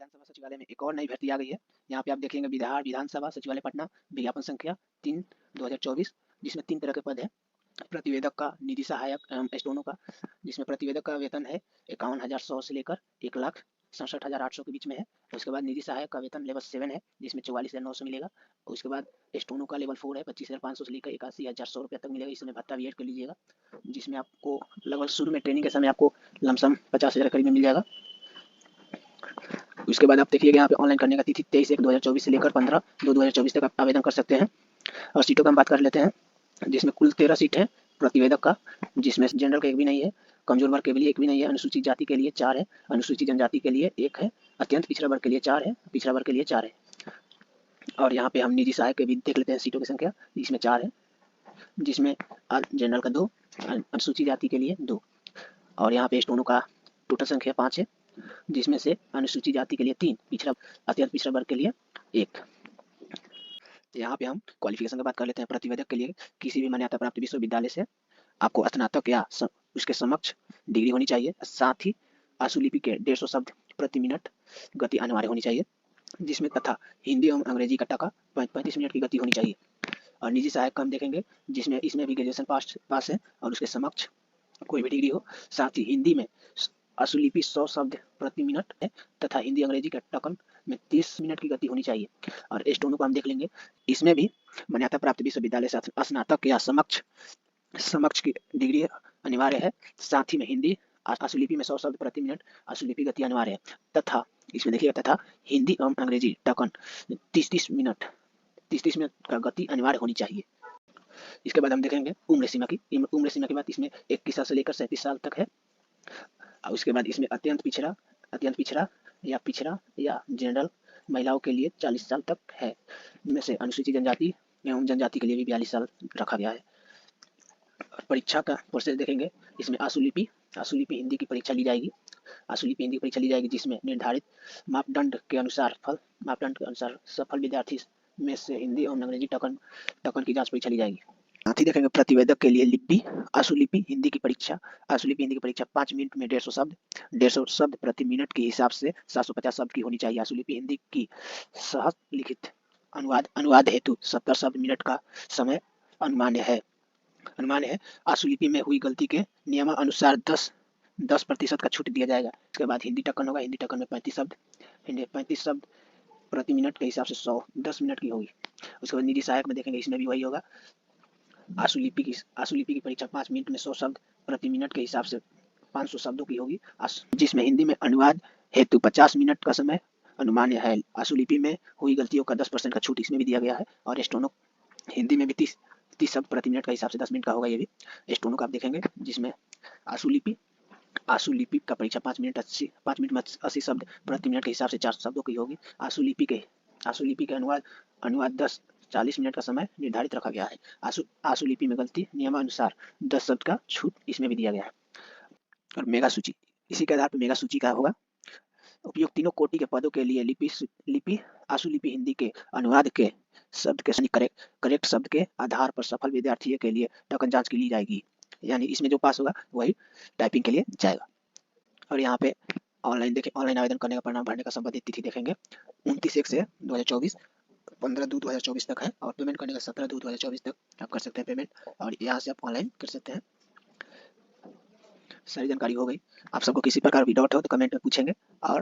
विधानसभा सचिवालय में एक और नई भर्ती आ गई है। यहाँ पे आप देखेंगे बिहार विधानसभा सचिवालय पटना विज्ञापन संख्या 3/2024, जिसमें 3 तरह के पद है। प्रतिवेदक का, निधि सहायक एवं स्टोनो का, जिसमें प्रतिवेदक का वेतन है 51,100 से लेकर 1,67,800 के बीच में है। उसके बाद निधि सहायक का वेतन लेवल 7 है, जिसमें 44,900 मिलेगा। उसके बाद स्टोनो का लेवल 4 है, 25,500 से लेकर 81,100 रुपये तक मिलेगा। इसमें भत्ता भी ऐड कर लीजिएगा, जिसमें आपको लगभग शुरू में ट्रेनिंग के समय आपको लमसम 50,000 करीब में मिल जाएगा। उसके बाद आप देखिएगा यहाँ पे ऑनलाइन करने का तिथि 23/1/2024 से लेकर 15/2/2024 तक आप आवेदन कर सकते हैं। और सीटों का हम बात कर लेते हैं, जिसमें कुल 13 सीट है प्रतिवेदक का, जिसमें जनरल का एक भी नहीं है, कमजोर वर्ग के लिए एक भी नहीं है, अनुसूचित जाति के लिए 4 है, अनुसूचित जनजाति के लिए 1 है, अत्यंत पिछड़ा वर्ग के लिए 4 है, पिछड़ा वर्ग के लिए 4 है। और यहाँ पे हम निधि सहायक के भी देख लेते हैं सीटों की संख्या, जिसमें 4 है, जिसमें जनरल का 2, अनुसूचित जाति के लिए 2, और यहाँ पे स्टोनो का टोटल संख्या 5 है, जिसमें से अनुसूचित जाति के लिए 3, पिछड़ा अत्यंत पिछड़ा वर्ग के लिए 1। यहाँ पे हम क्वालिफिकेशन की बात कर लेते हैं। प्रतिवेदक के लिए किसी भी मान्यता प्राप्त विश्वविद्यालय से आपको स्नातक या उसके समक्ष डिग्री होनी चाहिए। साथ ही आशुलिपि के 150 शब्द प्रति मिनट गति अनिवार्य होनी चाहिए, जिसमें तथा हिंदी एवं अंग्रेजी का टका 35 मिनट की गति होनी चाहिए। और निजी सहायक का हम देखेंगे, जिसमें इसमें भी ग्रेजुएशन पास है और उसके समक्ष कोई भी डिग्री हो। साथ ही हिंदी में आशुलिपि 100 शब्द प्रति मिनट है तथा हिंदी अंग्रेजी का टकन में 30 मिनट की गति होनी चाहिए। और स्टोनो को हम देख लेंगे, इसमें भी मान्यता प्राप्त विश्वविद्यालय से स्नातक या समक्ष की डिग्री अनिवार्य है। साथ ही में हिंदी आशुलिपि में 100 शब्द प्रति मिनट आशुलिपि गति अनिवार्य है तथा इसमें देखिएगा तथा हिंदी एवं अंग्रेजी टकन 30 मिनट का गति अनिवार्य होनी चाहिए। इसके बाद हम देखेंगे उम्र सीमा की बात, इसमें 21 साल से लेकर 37 साल तक है। और उसके बाद इसमें अत्यंत पिछड़ा या जनरल महिलाओं के लिए 40 साल तक है, जिनमें से अनुसूचित जनजाति एवं जनजाति के लिए भी 42 साल रखा गया है। परीक्षा का प्रोसेस देखेंगे, इसमें आशुलिपि हिंदी की परीक्षा ली जाएगी, जिसमें निर्धारित मापदंड के अनुसार सफल विद्यार्थी में से हिंदी और अंग्रेजी टकन की जांच परीक्षा ली जाएगी। साथ ही देखेंगे प्रतिवेदक के लिए आशुलिपि हिंदी की परीक्षा 5 मिनट में 150 शब्द प्रति मिनट के हिसाब से 750 शब्द की होनी चाहिए। आशुलिपि हिंदी की सहज लिखित अनुवाद हेतु 70 शब्द मिनट का समय अनुमान्य है। आशुलिपि में हुई गलती के नियमानुसार 10% का छूट दिया जाएगा। इसके बाद हिंदी टकन होगा, हिंदी टकन में 35 शब्द प्रति मिनट के हिसाब से 10 मिनट की होगी। उसके बाद निधि सहायक में देखेंगे, इसमें भी वही होगा। आशुलिपि की परीक्षा 5 मिनट में 100 शब्द प्रति मिनट के हिसाब से 500 शब्दों की होगी, जिसमें हिंदी में अनुवाद हेतु 50 मिनट का समय अनुमान्य है। आशुलिपि में हुई गलतियों का 10% का छूट इसमें भी दिया गया है। और स्टोनो हिंदी में भी 30 शब्द प्रति मिनट का हिसाब से 10 मिनट का होगा। ये भी स्टोनो का आप देखेंगे, जिसमें आशुलिपि का परीक्षा 5 मिनट में 80 शब्द प्रति मिनट के हिसाब से 400 शब्दों की होगी। आशुलिपि के अनुवाद 40 मिनट का समय निर्धारित रखा गया है। आशुलिपि में गलती नियमानुसार 10 शब्द का छूट इसमें भी दिया गया है। और मेगा सूची, इसी के आधार पर मेगा सूची का होगा। उपयुक्त तीनों कोटि के पदों के लिए आशुलिपि हिंदी के अनुवाद के शब्द के करेक्ट शब्द के आधार पर सफल विद्यार्थी के लिए टकन जांच की ली जाएगी, यानी इसमें जो पास होगा वही टाइपिंग के लिए जाएगा। और यहाँ पे ऑनलाइन आवेदन करने का परिणाम भरने का संबंधित तिथि देखेंगे 29/1 से 2024, 15/2/2024 तक है। और पेमेंट करने का 17/2/2024 तक आप कर सकते हैं पेमेंट, और यहाँ से आप ऑनलाइन कर सकते हैं। सारी जानकारी हो गई। आप सबको किसी प्रकार भी डाउट हो तो कमेंट में पूछेंगे और